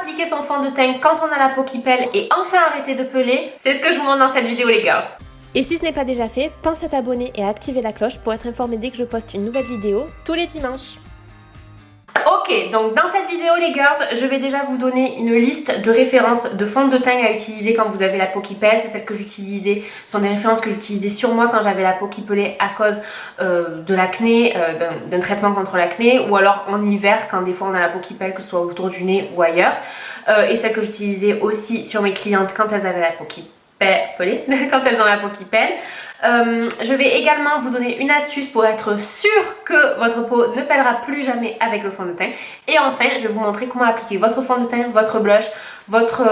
appliquer son fond de teint quand on a la peau qui pèle et enfin arrêter de peler, c'est ce que je vous montre dans cette vidéo les girls. Et si ce n'est pas déjà fait, pense à t'abonner et à activer la cloche pour être informé dès que je poste une nouvelle vidéo tous les dimanches. Ok, donc dans cette vidéo les girls, je vais déjà vous donner une liste de références de fond de teint à utiliser quand vous avez la peau qui pèle. C'est celles que j'utilisais, ce sont des références que j'utilisais sur moi quand j'avais la peau qui pelait à cause de l'acné, d'un traitement contre l'acné, ou alors en hiver quand des fois on a la peau qui pèle, que ce soit autour du nez ou ailleurs. Et celles que j'utilisais aussi sur mes clientes quand elles avaient la peau qui pelée, quand elles ont la peau qui pèle. Je vais également vous donner une astuce pour être sûr que votre peau ne pèlera plus jamais avec le fond de teint. Et enfin, je vais vous montrer comment appliquer votre fond de teint, votre blush, votre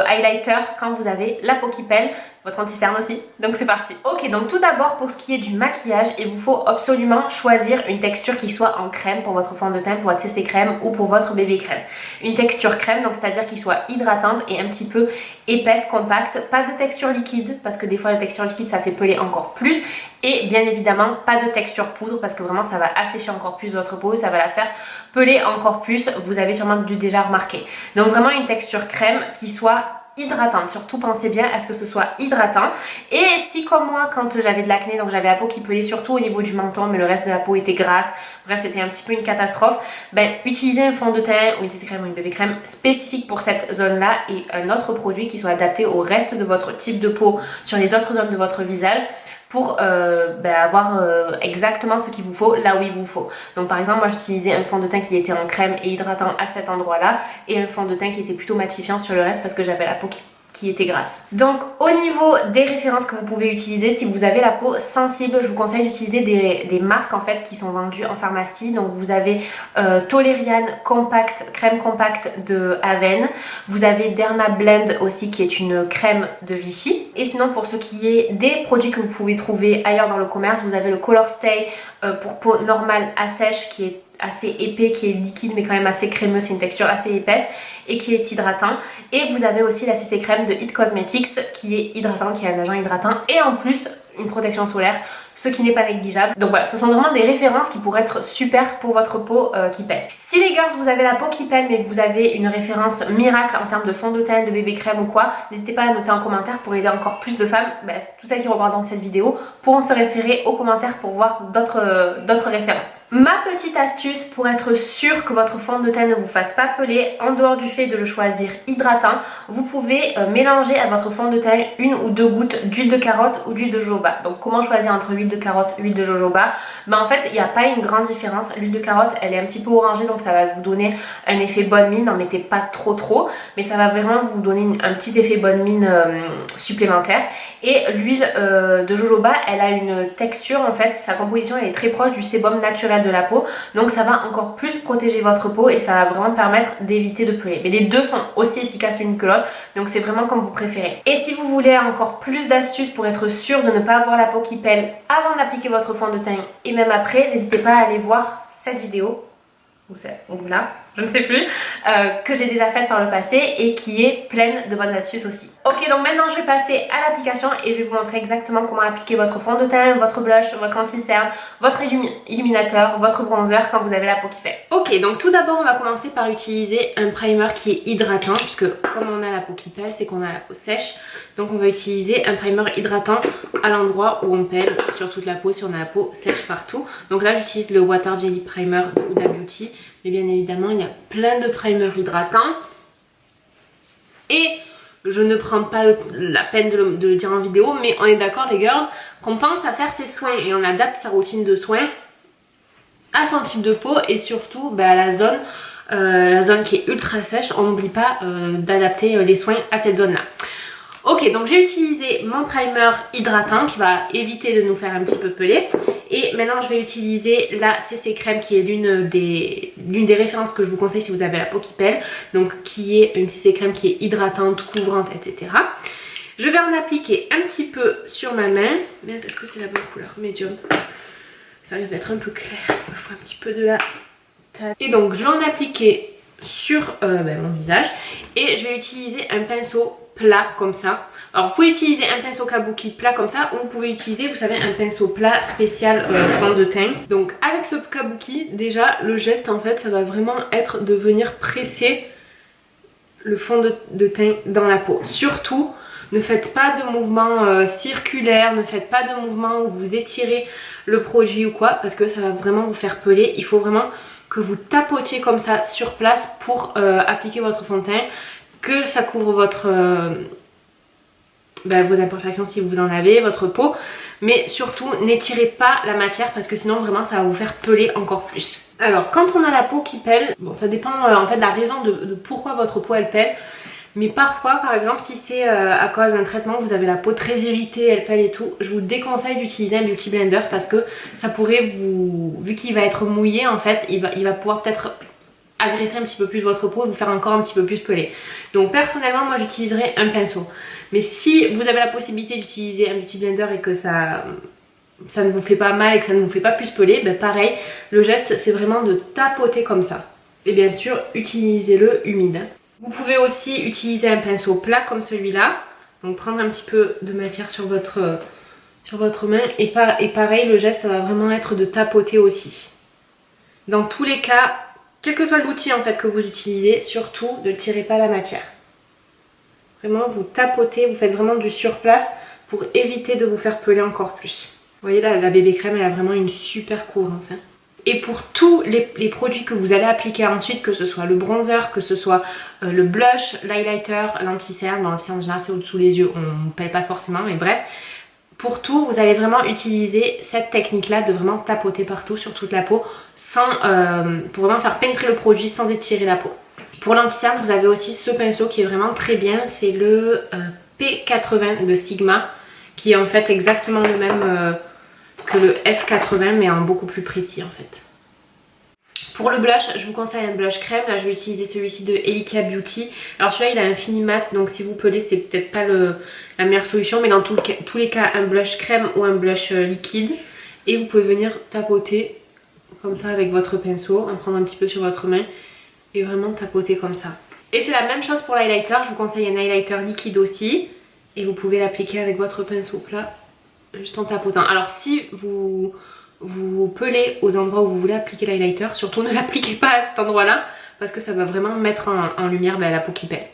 highlighter quand vous avez la peau qui pèle, votre anti-cerne aussi. Donc c'est parti. Ok, donc tout d'abord pour ce qui est du maquillage, il vous faut absolument choisir une texture qui soit en crème pour votre fond de teint, pour votre CC crème ou pour votre bébé crème. Une texture crème, donc c'est-à-dire qu'il soit hydratante et un petit peu épaisse, compacte. Pas de texture liquide parce que des fois la texture liquide ça fait peler encore plus. Et bien évidemment pas de texture poudre parce que vraiment ça va assécher encore plus votre peau, ça va la faire peler encore plus. Vous avez sûrement dû déjà remarquer. Donc vraiment une texture crème qui soit hydratante, surtout pensez bien à ce que ce soit hydratant. Et si comme moi quand j'avais de l'acné, donc j'avais la peau qui pelait surtout au niveau du menton mais le reste de la peau était grasse, bref c'était un petit peu une catastrophe, ben utilisez un fond de teint ou une CC crème ou une bébé crème spécifique pour cette zone là et un autre produit qui soit adapté au reste de votre type de peau sur les autres zones de votre visage pour avoir exactement ce qu'il vous faut là où il vous faut. Donc par exemple moi j'utilisais un fond de teint qui était en crème et hydratant à cet endroit là et un fond de teint qui était plutôt matifiant sur le reste parce que j'avais la peau qui était grasse. Donc au niveau des références que vous pouvez utiliser, si vous avez la peau sensible, je vous conseille d'utiliser des marques en fait qui sont vendues en pharmacie. Donc vous avez Toleriane Compact, crème compacte de Aven. Vous avez Derma Blend aussi qui est une crème de Vichy. Et sinon pour ce qui est des produits que vous pouvez trouver ailleurs dans le commerce, vous avez le Color Stay pour peau normale à sèche qui est assez épais, qui est liquide mais quand même assez crémeux, c'est une texture assez épaisse et qui est hydratant. Et vous avez aussi la CC crème de It Cosmetics qui est hydratant, qui est un agent hydratant et en plus une protection solaire, ce qui n'est pas négligeable. Donc voilà, ce sont vraiment des références qui pourraient être super pour votre peau qui pèle. Si les girls vous avez la peau qui pèle mais que vous avez une référence miracle en termes de fond de teint, de bébé crème ou quoi, n'hésitez pas à noter en commentaire pour aider encore plus de femmes. Tous celles qui regardent cette vidéo pourront se référer aux commentaires pour voir d'autres références. Ma petite astuce pour être sûr que votre fond de teint ne vous fasse pas peler, en dehors du fait de le choisir hydratant, vous pouvez mélanger à votre fond de teint 1 ou 2 gouttes d'huile de carotte ou d'huile de jojoba. Donc comment choisir entre huile de carotte, huile de jojoba? En fait il n'y a pas une grande différence. L'huile de carotte elle est un petit peu orangée donc ça va vous donner un effet bonne mine, n'en mettez pas trop mais ça va vraiment vous donner un petit effet bonne mine supplémentaire. Et l'huile de jojoba elle a une texture en fait, sa composition elle est très proche du sébum naturel de la peau, donc ça va encore plus protéger votre peau et ça va vraiment permettre d'éviter de peler. Mais les deux sont aussi efficaces l'une que l'autre, donc c'est vraiment comme vous préférez. Et si vous voulez encore plus d'astuces pour être sûr de ne pas avoir la peau qui pèle avant d'appliquer votre fond de teint et même après, n'hésitez pas à aller voir cette vidéo ou là, je ne sais plus, que j'ai déjà faite par le passé et qui est pleine de bonnes astuces aussi. Ok, donc maintenant je vais passer à l'application et je vais vous montrer exactement comment appliquer votre fond de teint, votre blush, votre anti-cerne, votre illuminateur, votre bronzer quand vous avez la peau qui pèle. Ok, donc tout d'abord on va commencer par utiliser un primer qui est hydratant puisque comme on a la peau qui pèle, c'est qu'on a la peau sèche. Donc on va utiliser un primer hydratant à l'endroit où on pèle sur toute la peau si on a la peau sèche partout. Donc là j'utilise le Water Jelly Primer de Huda Beauty. Mais bien évidemment il y a plein de primers hydratants. Et je ne prends pas la peine de le dire en vidéo, mais on est d'accord les girls qu'on pense à faire ses soins et on adapte sa routine de soins à son type de peau et surtout à la zone qui est ultra sèche. On n'oublie pas d'adapter les soins à cette zone là. Ok, donc j'ai utilisé mon primer hydratant qui va éviter de nous faire un petit peu peler. Et maintenant je vais utiliser la CC crème qui est l'une des références que je vous conseille si vous avez la peau qui pèle. Donc qui est une CC crème qui est hydratante, couvrante, etc. Je vais en appliquer un petit peu sur ma main. Mais est-ce que c'est la bonne couleur? Medium. Ça risque d'être un peu clair. Il me faut un petit peu de la taille. Et donc je vais en appliquer sur mon visage. Et je vais utiliser un pinceau plat comme ça. Alors vous pouvez utiliser un pinceau kabuki plat comme ça ou vous pouvez utiliser, vous savez, un pinceau plat spécial fond de teint. Donc avec ce kabuki, déjà le geste en fait ça va vraiment être de venir presser le fond de teint dans la peau. Surtout, ne faites pas de mouvements circulaires, ne faites pas de mouvements où vous étirez le produit ou quoi, parce que ça va vraiment vous faire peler. Il faut vraiment que vous tapotiez comme ça sur place pour appliquer votre fond de teint, que ça couvre votre... vos imperfections si vous en avez, votre peau, mais surtout n'étirez pas la matière parce que sinon vraiment ça va vous faire peler encore plus. Alors quand on a la peau qui pèle, bon ça dépend en fait de la raison de pourquoi votre peau elle pèle, mais parfois par exemple si c'est à cause d'un traitement, vous avez la peau très irritée, elle pèle et tout, je vous déconseille d'utiliser un beauty blender parce que ça pourrait vous, vu qu'il va être mouillé en fait, il va pouvoir peut-être agresser un petit peu plus votre peau et vous faire encore un petit peu plus peler. Donc personnellement moi j'utiliserai un pinceau. Mais si vous avez la possibilité d'utiliser un beauty blender et que ça ne vous fait pas mal et que ça ne vous fait pas plus peler, ben pareil, le geste c'est vraiment de tapoter comme ça. Et bien sûr, utilisez-le humide. Vous pouvez aussi utiliser un pinceau plat comme celui-là. Donc prendre un petit peu de matière sur votre main et pareil, le geste ça va vraiment être de tapoter aussi. Dans tous les cas, quel que soit l'outil en fait que vous utilisez, surtout ne tirez pas la matière. Vraiment, vous tapotez, vous faites vraiment du surplace pour éviter de vous faire peler encore plus. Vous voyez là, la bébé crème, elle a vraiment une super couvrance. Hein. Et pour tous les produits que vous allez appliquer ensuite, que ce soit le bronzer, que ce soit le blush, l'highlighter, l'anti-cerne, l'anti-cerne en général c'est au-dessous les yeux, on ne pèle pas forcément, mais bref. Pour tout, vous allez vraiment utiliser cette technique-là de vraiment tapoter partout sur toute la peau pour vraiment faire pénétrer le produit sans étirer la peau. Pour l'anti-cerne, vous avez aussi ce pinceau qui est vraiment très bien, c'est le P80 de Sigma, qui est en fait exactement le même que le F80 mais en beaucoup plus précis en fait. Pour le blush, je vous conseille un blush crème, là je vais utiliser celui-ci de Elika Beauty. Alors celui-là il a un fini mat, donc si vous pelez c'est peut-être pas la meilleure solution, mais dans tous les cas un blush crème ou un blush liquide. Et vous pouvez venir tapoter comme ça avec votre pinceau, en prendre un petit peu sur votre main. Et vraiment tapoter comme ça. Et c'est la même chose pour l'highlighter, je vous conseille un highlighter liquide aussi. Et vous pouvez l'appliquer avec votre pinceau plat, juste en tapotant. Alors si vous pelez aux endroits où vous voulez appliquer l'highlighter, surtout ne l'appliquez pas à cet endroit là, parce que ça va vraiment mettre en lumière la peau qui pèle.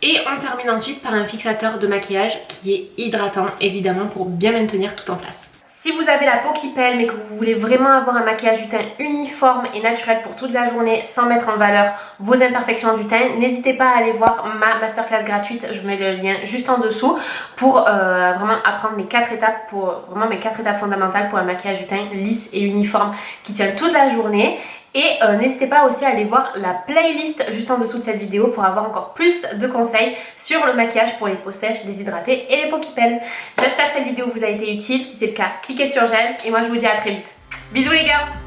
Et on termine ensuite par un fixateur de maquillage qui est hydratant évidemment pour bien maintenir tout en place. Si vous avez la peau qui pèle mais que vous voulez vraiment avoir un maquillage du teint uniforme et naturel pour toute la journée sans mettre en valeur vos imperfections du teint, n'hésitez pas à aller voir ma masterclass gratuite, je vous mets le lien juste en dessous pour vraiment apprendre mes 4 étapes fondamentales pour un maquillage du teint lisse et uniforme qui tient toute la journée. Et n'hésitez pas aussi à aller voir la playlist juste en dessous de cette vidéo pour avoir encore plus de conseils sur le maquillage pour les peaux sèches, déshydratées et les peaux qui pèlent. J'espère que cette vidéo vous a été utile. Si c'est le cas, cliquez sur j'aime et moi je vous dis à très vite. Bisous les girls!